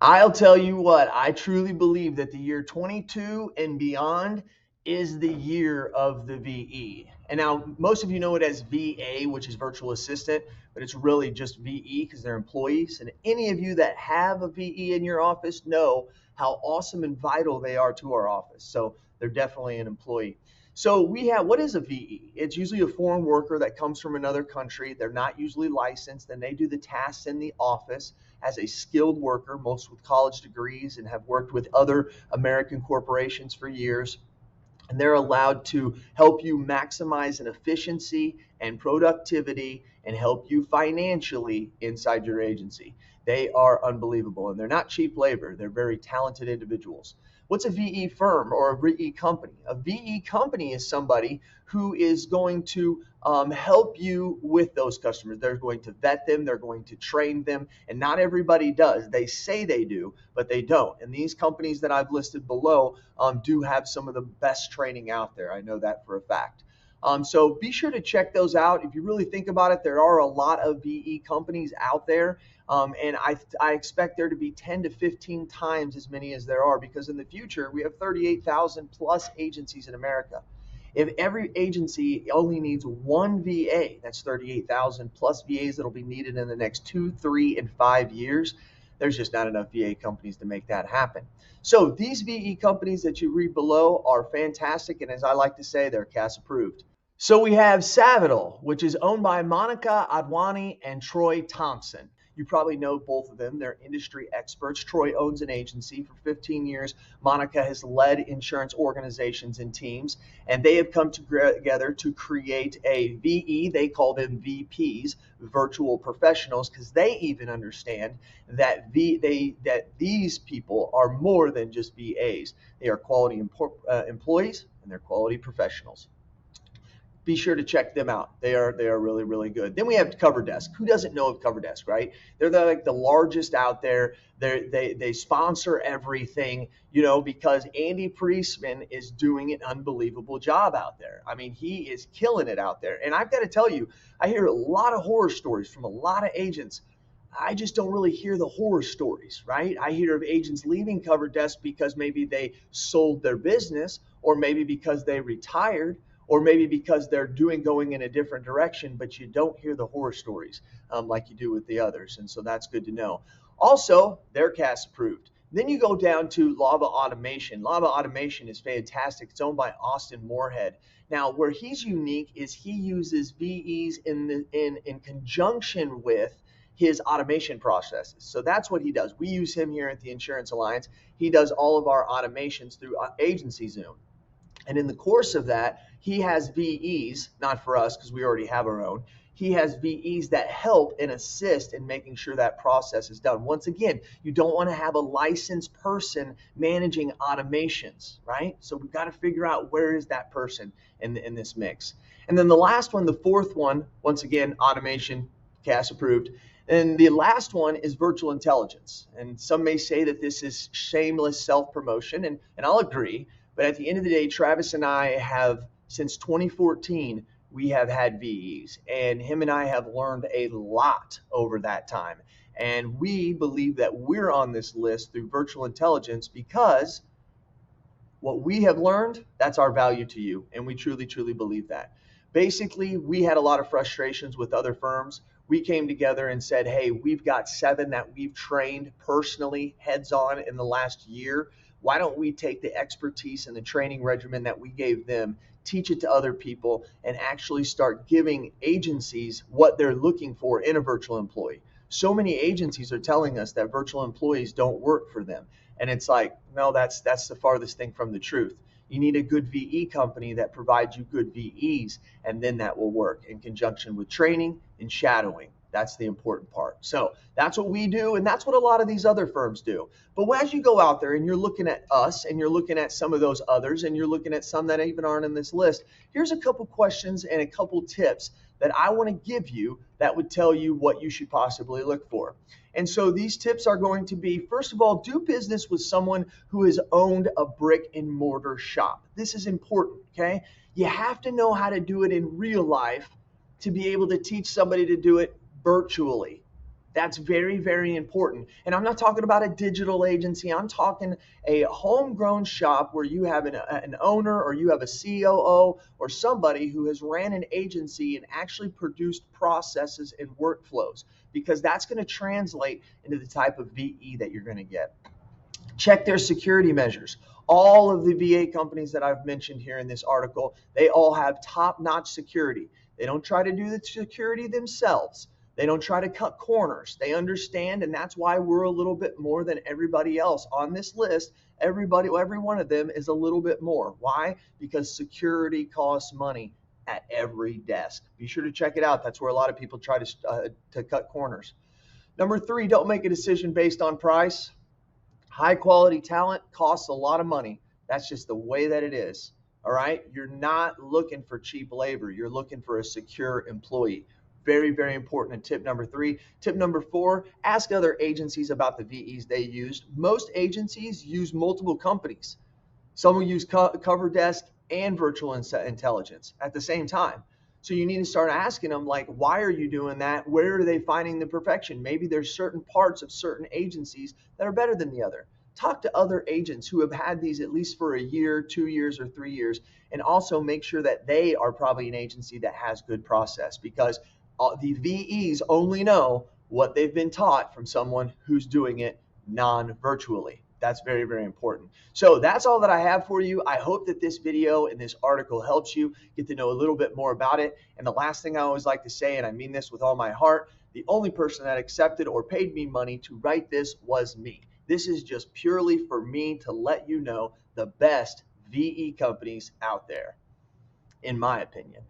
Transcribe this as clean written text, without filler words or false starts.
I'll tell you what, I truly believe that the year 22 and beyond is the year of the VE. And now most of you know it as VA, which is virtual assistant, but it's really just VE because they're employees. And any of you that have a VE in your office know how awesome and vital they are to our office. So they're definitely an employee. So we have, what is a VE? It's usually a foreign worker that comes from another country. They're not usually licensed, and they do the tasks in the office as a skilled worker, most with college degrees, and have worked with other American corporations for years. And they're allowed to help you maximize an efficiency and productivity and help you financially inside your agency. They are unbelievable, and they're not cheap labor. They're very talented individuals. What's a VE firm or a VE company? A VE company is somebody who is going to help you with those customers. They're going to vet them, they're going to train them, and not everybody does. They say they do, but they don't. And these companies that I've listed below do have some of the best training out there. I know that for a fact. So be sure to check those out. If you really think about it, there are a lot of VE companies out there. And I expect there to be 10 to 15 times as many as there are, because in the future, we have 38,000 plus agencies in America. If every agency only needs one VA, that's 38,000 plus VAs that'll be needed in the next 2, 3, and 5 years. There's just not enough VA companies to make that happen. So these VE companies that you read below are fantastic, and as I like to say, they're CAS approved. So we have Savital, which is owned by Monica Adwani and Troy Thompson. You probably know both of them. They're industry experts. Troy owns an agency for 15 years. Monica has led insurance organizations and teams, and they have come together to create a VE. They call them VPs, virtual professionals, because they even understand that that these people are more than just VAs. They are quality employees, and they're quality professionals. Be sure to check them out. They are really, really good. Then we have Cover Desk. Who doesn't know of Cover Desk, right? They're like the largest out there. They sponsor everything, because Andy Priestman is doing an unbelievable job out there. I mean, he is killing it out there. And I've got to tell you, I hear a lot of horror stories from a lot of agents. I just don't really hear the horror stories, right? I hear of agents leaving Cover Desk because maybe they sold their business, or maybe because they retired, or maybe because they're going in a different direction, but you don't hear the horror stories like you do with the others. And so that's good to know. Also, they're CAS approved. Then you go down to Lava Automation. Lava Automation is fantastic. It's owned by Austin Moorhead. Now, where he's unique is he uses VEs in conjunction with his automation processes. So that's what he does. We use him here at the Insurance Alliance. He does all of our automations through Agency Zoom. And in the course of that, he has VEs, not for us because we already have our own. He has VEs that help and assist in making sure that process is done. Once again, you don't want to have a licensed person managing automations, right? So we've got to figure out where is that person in this mix. And then the last one, the fourth one, once again, automation, CAS approved. And the last one is virtual intelligence. And some may say that this is shameless self-promotion, and I'll agree. But at the end of the day, Travis and I have, since 2014, we have had VEs, and him and I have learned a lot over that time. And we believe that we're on this list through virtual intelligence because what we have learned, that's our value to you. And we truly, truly believe that. Basically, we had a lot of frustrations with other firms. We came together and said, hey, we've got 7 that we've trained personally, heads on, in the last year. Why don't we take the expertise and the training regimen that we gave them, teach it to other people, and actually start giving agencies what they're looking for in a virtual employee? So many agencies are telling us that virtual employees don't work for them. And it's like, no, that's the farthest thing from the truth. You need a good VE company that provides you good VEs, and then that will work in conjunction with training and shadowing. That's the important part. So that's what we do, and that's what a lot of these other firms do. But as you go out there and you're looking at us and you're looking at some of those others and you're looking at some that even aren't in this list, here's a couple questions and a couple tips that I want to give you that would tell you what you should possibly look for. And so these tips are going to be, first of all, do business with someone who has owned a brick and mortar shop. This is important, okay? You have to know how to do it in real life to be able to teach somebody to do it virtually. That's very, very important. And I'm not talking about a digital agency. I'm talking a homegrown shop where you have an owner, or you have a COO, or somebody who has ran an agency and actually produced processes and workflows, because that's going to translate into the type of VE that you're going to get. Check their security measures. All of the VA companies that I've mentioned here in this article, they all have top-notch security. They don't try to do the security themselves. They don't try to cut corners. They understand, and that's why we're a little bit more than everybody else on this list. Every one of them is a little bit more. Why? Because security costs money at every desk. Be sure to check it out. That's where a lot of people try to cut corners. Number 3, don't make a decision based on price. High quality talent costs a lot of money. That's just the way that it is. All right. You're not looking for cheap labor. You're looking for a secure employee. Very, very important. And tip number 3. Tip number 4, ask other agencies about the VEs they used. Most agencies use multiple companies. Some will use Cover Desk and Virtual Intelligence at the same time. So you need to start asking them, like, why are you doing that? Where are they finding the perfection? Maybe there's certain parts of certain agencies that are better than the other. Talk to other agents who have had these at least for a year, 2 years, or 3 years, and also make sure that they are probably an agency that has good process, because the VEs only know what they've been taught from someone who's doing it non-virtually. That's very, very important. So that's all that I have for you. I hope that this video and this article helps you get to know a little bit more about it. And the last thing I always like to say, and I mean this with all my heart, the only person that accepted or paid me money to write this was me. This is just purely for me to let you know the best VE companies out there, in my opinion.